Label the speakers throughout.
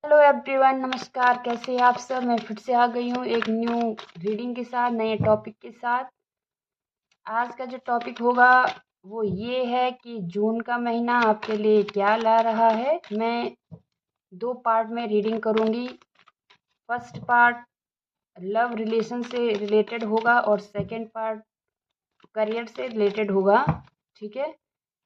Speaker 1: Hello everyone, नमस्कार। कैसे हैं आप सब? मैं फिर से आ गई हूँ एक न्यू रीडिंग के साथ, नए टॉपिक के साथ। आज का जो टॉपिक होगा वो ये है कि जून का महीना आपके लिए क्या ला रहा है। मैं 2 पार्ट में रीडिंग करूँगी। फर्स्ट पार्ट लव रिलेशन से रिलेटेड होगा और सेकंड पार्ट करियर से रिलेटेड होगा। ठीक है,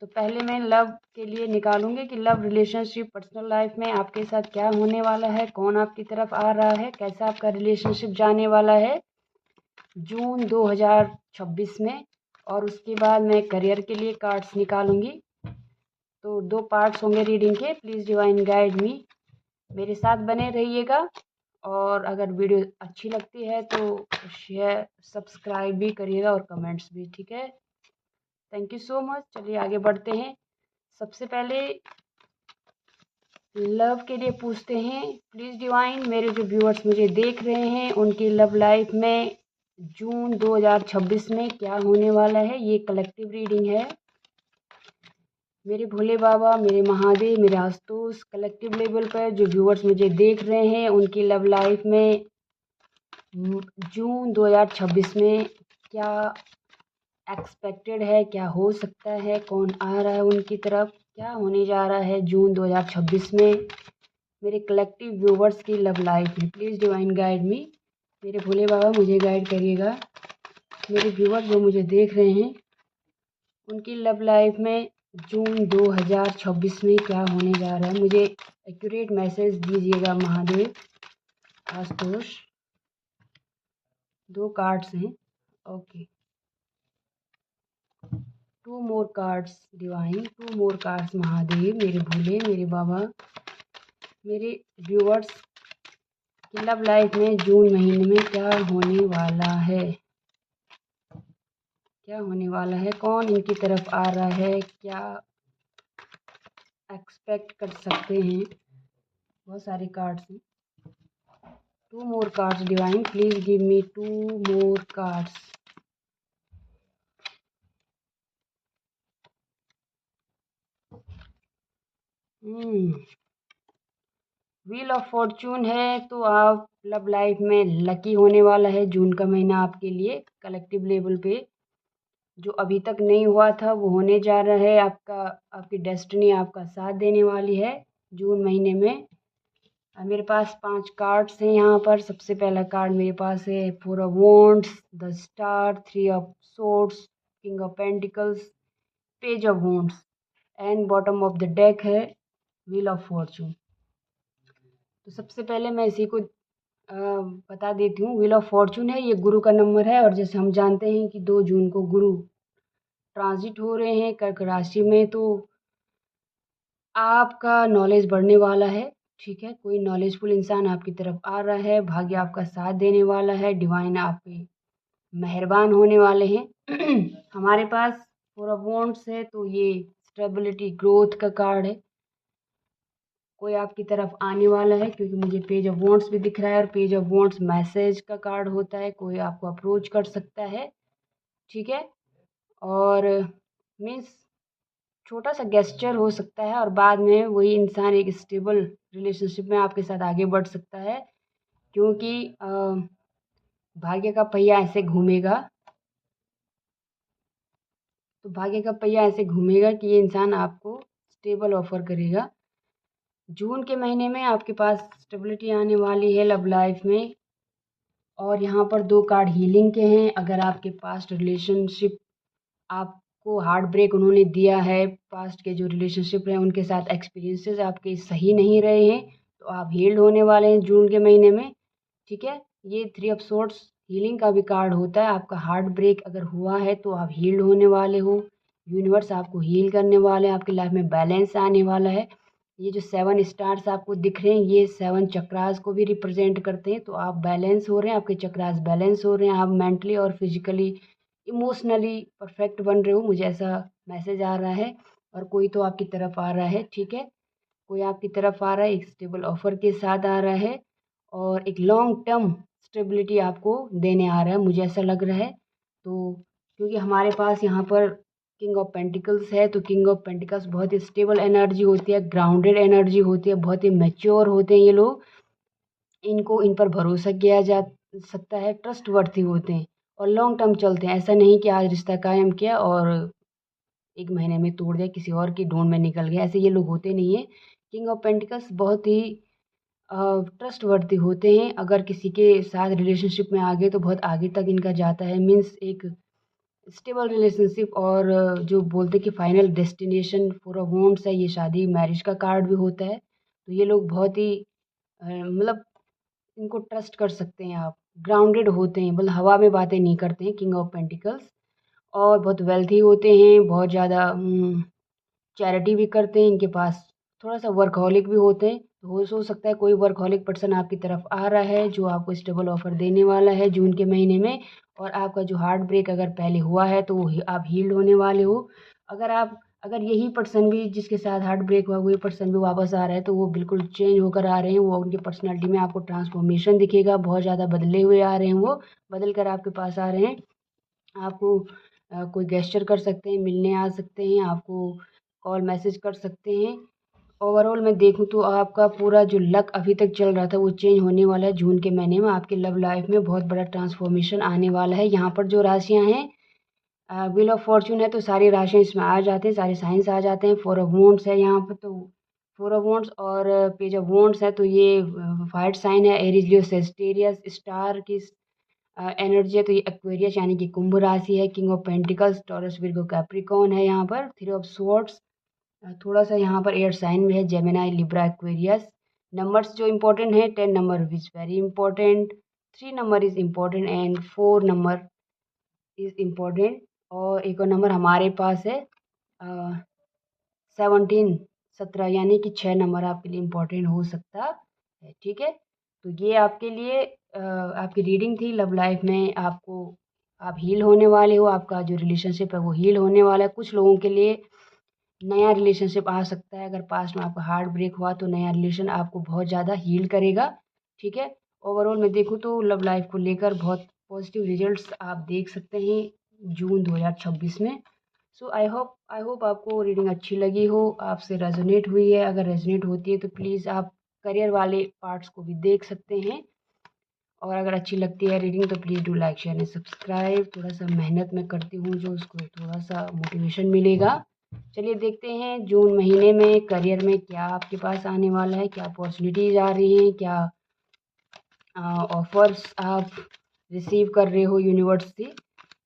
Speaker 1: तो पहले मैं लव के लिए निकालूंगी कि लव रिलेशनशिप पर्सनल लाइफ में आपके साथ क्या होने वाला है, कौन आपकी तरफ आ रहा है, कैसा आपका रिलेशनशिप जाने वाला है जून 2026 में। और उसके बाद मैं करियर के लिए कार्ड्स निकालूंगी। तो 2 पार्ट्स होंगे रीडिंग के। प्लीज़ डिवाइन गाइड मी, मेरे साथ बने रहिएगा। और अगर वीडियो अच्छी लगती है तो शेयर सब्सक्राइब भी करिएगा और कमेंट्स भी। ठीक है, थैंक यू सो मच। चलिए आगे बढ़ते हैं। सबसे पहले लव के लिए पूछते हैं। प्लीज़ डिवाइन, मेरे जो व्यूअर्स मुझे देख रहे हैं उनकी लव लाइफ में जून 2026 में क्या होने वाला है। ये कलेक्टिव रीडिंग है। मेरे भोले बाबा, मेरे महादेव, मेरे आस्तोष, कलेक्टिव लेवल पर जो व्यूअर्स मुझे देख रहे हैं उनकी लव लाइफ में जून 2026 में क्या एक्सपेक्टेड है, क्या हो सकता है, कौन आ रहा है उनकी तरफ, क्या होने जा रहा है जून 2026 में मेरे कलेक्टिव व्यूवर्स की लव लाइफ में। प्लीज़ डिवाइन गाइड मी, मेरे भोले बाबा मुझे गाइड करिएगा। मेरे व्यूवर जो मुझे देख रहे हैं उनकी लव लाइफ में जून 2026 में क्या होने जा रहा है, मुझे एक्यूरेट मैसेज दीजिएगा महादेव, आशुतोष। 2 कार्ड्स हैं, okay. 2 more cards divine, 2 more cards Mahadev, मेरे भोले, मेरे बाबा, मेरे व्यूवर्स की लव लाइफ में जून महीने में क्या होने वाला है, क्या होने वाला है, कौन इनकी तरफ आ रहा है, क्या एक्सपेक्ट कर सकते हैं। बहुत सारे कार्ड्स हैं। 2 more cards divine, please give me 2 more cards. Wheel of Fortune है, तो आप लव लाइफ में लकी होने वाला है जून का महीना आपके लिए। कलेक्टिव लेवल पे जो अभी तक नहीं हुआ था वो होने जा रहा है। आपकी डेस्टिनी आपका साथ देने वाली है जून महीने में। मेरे पास 5 कार्ड्स हैं यहाँ पर। सबसे पहला कार्ड मेरे पास है 4 of wands, the star, 3 of swords, king of pentacles, page of wands and bottom of the deck है व्हील ऑफ फॉर्चून। तो सबसे पहले मैं इसी को बता देती हूँ। व्हील ऑफ फॉर्चून है, ये गुरु का नंबर है। और जैसे हम जानते हैं कि 2 जून को गुरु ट्रांजिट हो रहे हैं कर्क राशि में, तो आपका नॉलेज बढ़ने वाला है। ठीक है, कोई नॉलेजफुल इंसान आपकी तरफ आ रहा है, भाग्य आपका साथ देने वाला है, डिवाइन आप पे मेहरबान होने वाले हैं। हमारे पास 4 ऑफ वॉन्ड्स है, तो ये स्टेबिलिटी ग्रोथ का कार्ड है। कोई आपकी तरफ आने वाला है, क्योंकि मुझे पेज ऑफ वॉन्ड्स भी दिख रहा है और पेज ऑफ वॉन्ड्स मैसेज का कार्ड होता है। कोई आपको अप्रोच कर सकता है। ठीक है, और मीन्स छोटा सा गेस्चर हो सकता है और बाद में वही इंसान एक स्टेबल रिलेशनशिप में आपके साथ आगे बढ़ सकता है। क्योंकि भाग्य का पहिया ऐसे घूमेगा, तो भाग्य का पहिया ऐसे घूमेगा कि ये इंसान आपको स्टेबल ऑफर करेगा। जून के महीने में आपके पास स्टेबिलिटी आने वाली है लव लाइफ में। और यहाँ पर 2 कार्ड हीलिंग के हैं। अगर आपके पास्ट रिलेशनशिप आपको हार्ट ब्रेक उन्होंने दिया है, पास्ट के जो रिलेशनशिप रहे उनके साथ एक्सपीरियंसेस आपके सही नहीं रहे हैं, तो आप हील्ड होने वाले हैं जून के महीने में। ठीक है, ये 3 ऑफ सोर्ड्स हीलिंग का भी कार्ड होता है। आपका हार्ट ब्रेक अगर हुआ है तो आप हील्ड होने वाले हो। यूनिवर्स आपको हील करने वाले हैं, आपकी लाइफ में बैलेंस आने वाला है। ये जो 7 स्टार्स आपको दिख रहे हैं ये 7 चक्रास को भी रिप्रेजेंट करते हैं। तो आप बैलेंस हो रहे हैं, आपके चक्रास बैलेंस हो रहे हैं, आप मेंटली और फिजिकली इमोशनली परफेक्ट बन रहे हो, मुझे ऐसा मैसेज आ रहा है। और कोई तो आपकी तरफ आ रहा है। ठीक है, कोई आपकी तरफ आ रहा है, एक स्टेबल ऑफर के साथ आ रहा है और एक लॉन्ग टर्म स्टेबिलिटी आपको देने आ रहा है, मुझे ऐसा लग रहा है। तो क्योंकि हमारे पास यहाँ पर किंग ऑफ पेंटिकल्स है, तो किंग ऑफ पेंटिकल्स बहुत ही स्टेबल एनर्जी होती है, ग्राउंडेड एनर्जी होती है, बहुत ही मैच्योर होते हैं ये लोग। इनको इन पर भरोसा किया जा सकता है, ट्रस्ट वर्थी होते हैं और लॉन्ग टर्म चलते हैं। ऐसा नहीं कि आज रिश्ता कायम किया और 1 महीने में तोड़ दिया, किसी और की ढूंढ में निकल गया, ऐसे ये लोग होते नहीं है। किंग ऑफ पेंटिकल्स बहुत ही ट्रस्ट वर्थी होते हैं। अगर किसी के साथ रिलेशनशिप में आ गए तो बहुत आगे तक इनका जाता है, मीन्स एक स्टेबल रिलेशनशिप। और जो बोलते हैं कि final destination for a wants है, ये शादी मैरिज का कार्ड भी होता है। तो ये लोग बहुत ही मतलब इनको ट्रस्ट कर सकते हैं आप। ग्राउंडेड होते हैं, मतलब हवा में बातें नहीं करते हैं किंग ऑफ पेंटिकल्स। और बहुत वेल्थी होते हैं, बहुत ज़्यादा चैरिटी भी करते हैं। इनके पास थोड़ा सा वर्कहॉलिक भी होते हैं। तो हो सकता है कोई वर्कहॉलिक पर्सन आपकी तरफ आ रहा है जो आपको स्टेबल ऑफर देने वाला है जून के महीने में। और आपका जो हार्ट ब्रेक अगर पहले हुआ है तो वो आप हील्ड होने वाले हो। अगर यही पर्सन भी जिसके साथ हार्ट ब्रेक हुआ वही पर्सन भी वापस आ रहा है तो वो बिल्कुल चेंज होकर आ रहे हैं। वो उनकी पर्सनैलिटी में आपको ट्रांसफॉर्मेशन दिखेगा, बहुत ज़्यादा बदले हुए आ रहे हैं, वो बदल कर आपके पास आ रहे हैं। आपको कोई गेस्चर कर सकते हैं, मिलने आ सकते हैं, आपको कॉल मैसेज कर सकते हैं। ओवरऑल मैं देखूँ तो आपका पूरा जो लक अभी तक चल रहा था वो चेंज होने वाला है जून के महीने में। आपके लव लाइफ में बहुत बड़ा ट्रांसफॉर्मेशन आने वाला है। यहाँ पर जो राशियाँ हैं, व्हील ऑफ फॉर्चून है तो सारी राशियाँ इसमें आ जाते हैं, सारे साइंस आ जाते हैं। फोर ऑफ वॉन्ड्स है यहाँ पर, तो फोर ऑफ वॉन्ड्स और पेज ऑफ वॉन्ड्स है तो ये फाइट साइन है, एरीज लियो सेजिटेरियस। स्टार की एनर्जी है तो ये एक्वेरियस यानी कि कुंभ राशि है। King of pentacles taurus Virgo Capricorn है यहाँ पर। थ्री ऑफ स्वॉर्ड्स थोड़ा सा यहाँ पर एयर साइन में है, जेमिनाई लिब्रा एक्वेरियस। नंबर्स जो इंपॉर्टेंट है, 10 number is very important, 3 number is important and 4 number is important. और एक और नंबर हमारे पास है 17 यानी कि 6 नंबर आपके लिए इम्पोर्टेंट हो सकता है। ठीक है, तो ये आपके लिए आपकी रीडिंग थी। लव लाइफ में आप हील होने वाले हो, आपका जो रिलेशनशिप है वो हील होने वाला है। कुछ लोगों के लिए नया रिलेशनशिप आ सकता है। अगर पास्ट में आपका हार्ट ब्रेक हुआ तो नया रिलेशन आपको बहुत ज़्यादा हील करेगा। ठीक है, ओवरऑल मैं देखूँ तो लव लाइफ को लेकर बहुत पॉजिटिव रिजल्ट्स आप देख सकते हैं जून 2026 में। सो आई होप आपको रीडिंग अच्छी लगी हो, आपसे रेजोनेट हुई है। अगर रेजोनेट होती है तो प्लीज़ आप करियर वाले पार्ट्स को भी देख सकते हैं। और अगर अच्छी लगती है रीडिंग तो please do like share and subscribe. थोड़ा सा मेहनत मैं करती हूँ जो उसको थोड़ा सा मोटिवेशन मिलेगा। चलिए देखते हैं जून महीने में करियर में क्या आपके पास आने वाला है, क्या अपॉर्चुनिटीज़ आ रही हैं, क्या ऑफर्स आप रिसीव कर रहे हो यूनिवर्स से।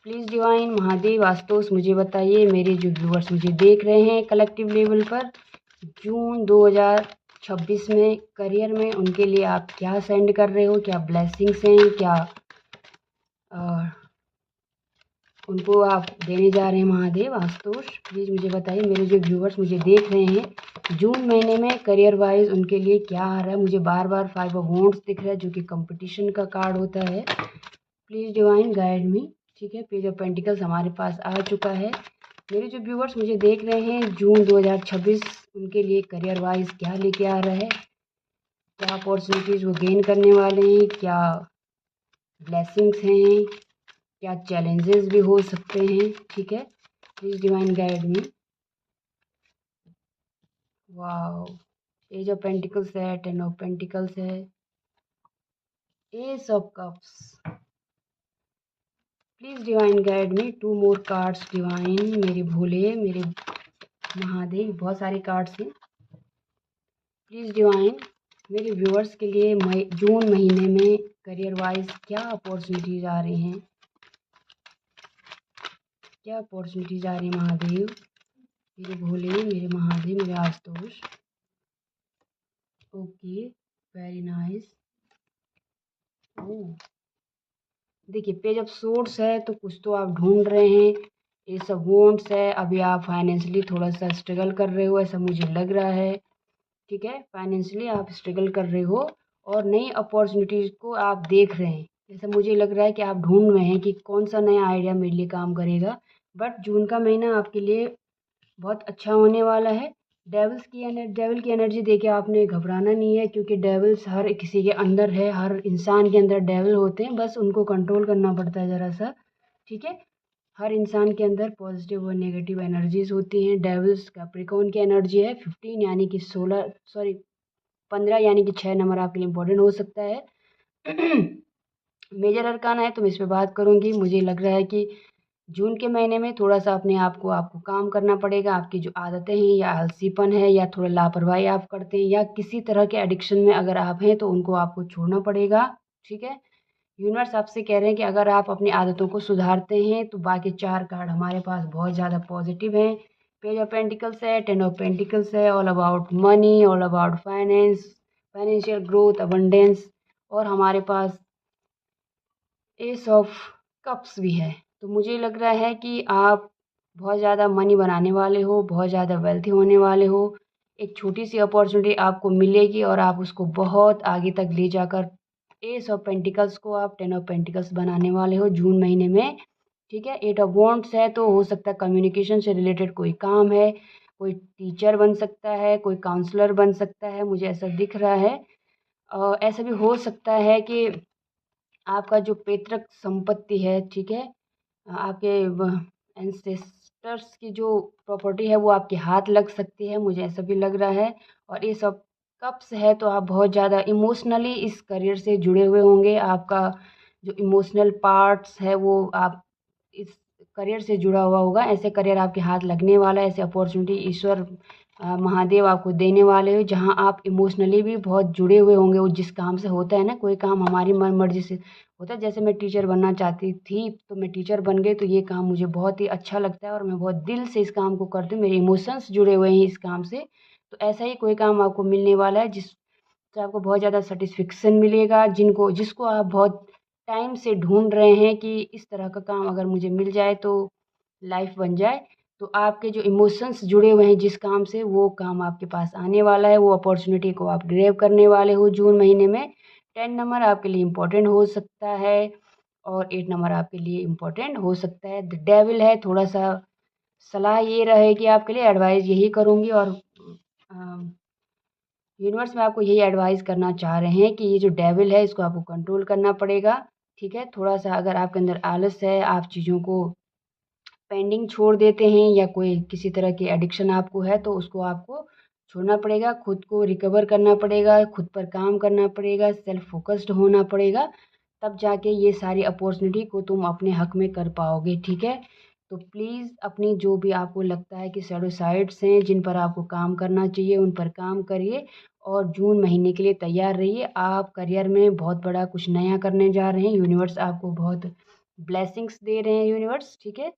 Speaker 1: प्लीज़ डिवाइन महादेव आशुतोष मुझे बताइए, मेरे जो व्यूअर्स मुझे देख रहे हैं कलेक्टिव लेवल पर, जून 2026 में करियर में उनके लिए आप क्या सेंड कर रहे हो, क्या ब्लेसिंग्स हैं, क्या उनको आप देने जा रहे हैं। महादेव आशुतोष प्लीज़ मुझे बताइए, मेरे जो व्यूअर्स मुझे देख रहे हैं जून महीने में करियर वाइज उनके लिए क्या आ रहा है। मुझे बार बार 5 ऑफ वॉन्ड्स दिख रहा है जो कि कंपटीशन का कार्ड होता है। प्लीज़ डिवाइन गाइड मी। ठीक है, पेज ऑफ पेंटिकल्स हमारे पास आ चुका है। मेरे जो व्यूअर्स मुझे देख रहे हैं जून 2026 उनके लिए करियर वाइज क्या लेके आ रहा है, क्या अपॉर्चुनिटीज़ वो गेन करने वाले हैं, क्या ब्लेसिंग्स हैं, क्या चैलेंजेस भी हो सकते हैं। ठीक है, please divine guide me. Wow, ace of pentacles है, 10 ऑफ पेंटिकल्स है, ace of cups. Please divine guide me, 2 more cards divine. मेरे भोले, मेरे महादेव, बहुत सारे कार्ड्स हैं। प्लीज़ डिवाइन मेरे व्यूअर्स के लिए जून महीने में करियर वाइज क्या अपॉर्चुनिटीज़ आ रही हैं, क्या अपॉर्चुनिटीज़ आ रही हैं। महादेव, मेरे भोले, मेरे महादेव, मेरे Ashutosh. Okay, very nice. Oh, देखिए पेज ऑफ सोर्ड्स है तो कुछ तो आप ढूंढ रहे हैं। ये सब वॉन्ट्स है, अभी आप फाइनेंशियली थोड़ा सा स्ट्रगल कर रहे हो ऐसा मुझे लग रहा है। ठीक है, फाइनेंशियली आप स्ट्रगल कर रहे हो और नई अपॉर्चुनिटीज़ को आप देख रहे हैं। ऐसा मुझे लग रहा है कि आप ढूंढ रहे हैं कि कौन सा नया आइडिया मेरे लिए काम करेगा। बट जून का महीना आपके लिए बहुत अच्छा होने वाला है। डेविल की एनर्जी देके आपने घबराना नहीं है, क्योंकि डेविल्स हर किसी के अंदर है, हर इंसान के अंदर डेविल होते हैं, बस उनको कंट्रोल करना पड़ता है ज़रा सा। ठीक है, हर इंसान के अंदर पॉजिटिव और नेगेटिव एनर्जीज होती हैं। डेविल्स कैप्रिकॉर्न की एनर्जी है 15 यानी कि 15 यानी कि 6 नंबर आपके लिए इम्पोर्टेंट हो सकता है। मेजर अरकान है तो मैं इस पर बात करूँगी। मुझे लग रहा है कि जून के महीने में थोड़ा सा अपने आप को आपको काम करना पड़ेगा। आपकी जो आदतें हैं या आलसीपन है या थोड़ा लापरवाही आप करते हैं या किसी तरह के एडिक्शन में अगर आप हैं तो उनको आपको छोड़ना पड़ेगा। ठीक है, यूनिवर्स आपसे कह रहे हैं कि अगर आप अपनी आदतों को सुधारते हैं तो बाकी 4 कार्ड हमारे पास बहुत ज़्यादा पॉजिटिव हैं। पेज ऑफ पेंटिकल्स है, 10 ऑफ पेंटिकल्स है, all about money, all about finance, financial growth, abundance, और हमारे पास एस ऑफ कप्स भी है। तो मुझे लग रहा है कि आप बहुत ज़्यादा मनी बनाने वाले हो, बहुत ज़्यादा वेल्थी होने वाले हो। एक छोटी सी अपॉर्चुनिटी आपको मिलेगी और आप उसको बहुत आगे तक ले जाकर एस ऑफ पेंटिकल्स को आप 10 ऑफ पेंटिकल्स बनाने वाले हो जून महीने में। ठीक है, 8 ऑफ वॉन्ड्स है तो हो सकता है कम्युनिकेशन से रिलेटेड कोई काम है, कोई टीचर बन सकता है, कोई काउंसलर बन सकता है, मुझे ऐसा दिख रहा है। ऐसा भी हो सकता है कि आपका जो पैतृक संपत्ति है, ठीक है, आपके एंसेस्टर्स की जो प्रॉपर्टी है वो आपके हाथ लग सकती है, मुझे ऐसा भी लग रहा है। और ये सब कप्स है तो आप बहुत ज़्यादा इमोशनली इस करियर से जुड़े हुए होंगे। आपका जो इमोशनल पार्ट्स है वो आप इस करियर से जुड़ा हुआ होगा। ऐसे करियर आपके हाथ लगने वाला है, ऐसे अपॉर्चुनिटी ईश्वर महादेव आपको देने वाले हो जहाँ आप इमोशनली भी बहुत जुड़े हुए होंगे। वो जिस काम से होता है ना, कोई काम हमारी मन मर्जी से होता है। जैसे मैं टीचर बनना चाहती थी तो मैं टीचर बन गई, तो ये काम मुझे बहुत ही अच्छा लगता है और मैं बहुत दिल से इस काम को करती हूँ, मेरे इमोशंस जुड़े हुए हैं इस काम से। तो ऐसा ही कोई काम आपको मिलने वाला है जिससे आपको बहुत ज़्यादा सेटिस्फिक्शन मिलेगा, जिसको आप बहुत टाइम से ढूंढ रहे हैं कि इस तरह का काम अगर मुझे मिल जाए तो लाइफ बन जाए। तो आपके जो इमोशंस जुड़े हुए हैं जिस काम से, वो काम आपके पास आने वाला है, वो अपॉर्चुनिटी को आप ग्रैब करने वाले हो जून महीने में। 10 नंबर आपके लिए इम्पोर्टेंट हो सकता है और 8 नंबर आपके लिए इम्पोर्टेंट हो सकता है। द डेविल है, थोड़ा सा सलाह ये रहेगी आपके लिए, एडवाइस यही करूँगी। और यूनिवर्स में आपको यही एडवाइस करना चाह रहे हैं कि ये जो डेविल है इसको आपको कंट्रोल करना पड़ेगा। ठीक है, थोड़ा सा अगर आपके अंदर आलस है, आप चीज़ों को पेंडिंग छोड़ देते हैं या कोई किसी तरह की एडिक्शन आपको है तो उसको आपको छोड़ना पड़ेगा, खुद को रिकवर करना पड़ेगा, खुद पर काम करना पड़ेगा, सेल्फ फोकस्ड होना पड़ेगा, तब जाके ये सारी अपॉर्चुनिटी को तुम अपने हक में कर पाओगे। ठीक है, तो प्लीज़ अपनी जो भी आपको लगता है कि शैडो साइड्स हैं जिन पर आपको काम करना चाहिए उन पर काम करिए और जून महीने के लिए तैयार रहिए। आप करियर में बहुत बड़ा कुछ नया करने जा रहे हैं, यूनिवर्स आपको बहुत ब्लेसिंग्स दे रहे हैं यूनिवर्स। ठीक है,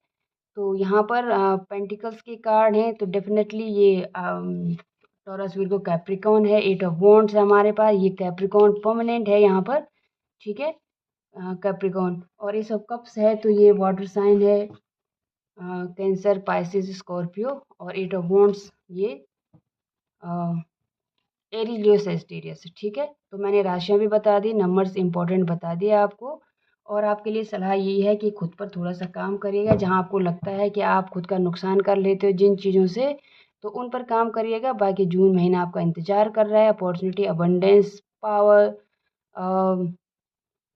Speaker 1: तो यहाँ पर पेंटिकल्स के कार्ड हैं तो डेफिनेटली ये टॉरस विर्गो कैप्रिकॉन है। 8 ऑफ वॉन्ड्स है हमारे पास, ये कैप्रिकॉन परमानेंट है यहाँ पर। ठीक है, कैप्रिकॉन और ये सब कप्स है तो ये वाटर साइन है, कैंसर, पाइसिस, स्कॉर्पियो। और 8 ऑफ वॉन्ड्स ये एरीज, लियो, सेजिटेरियस। ठीक है, तो मैंने राशियाँ भी बता दी, नंबर्स इंपॉर्टेंट बता दिए आपको। और आपके लिए सलाह यही है कि खुद पर थोड़ा सा काम करिएगा, जहाँ आपको लगता है कि आप खुद का नुकसान कर लेते हो जिन चीज़ों से, तो उन पर काम करिएगा। बाकी जून महीना आपका इंतज़ार कर रहा है, अपॉर्चुनिटी, अबंडेंस, पावर,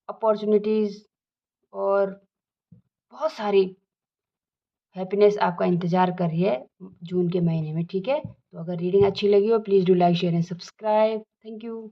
Speaker 1: अपॉर्चुनिटीज़ और बहुत सारी हैप्पीनेस आपका इंतज़ार कर रही है जून के महीने में। ठीक है, तो अगर रीडिंग अच्छी लगी हो please do like, share and subscribe. Thank you.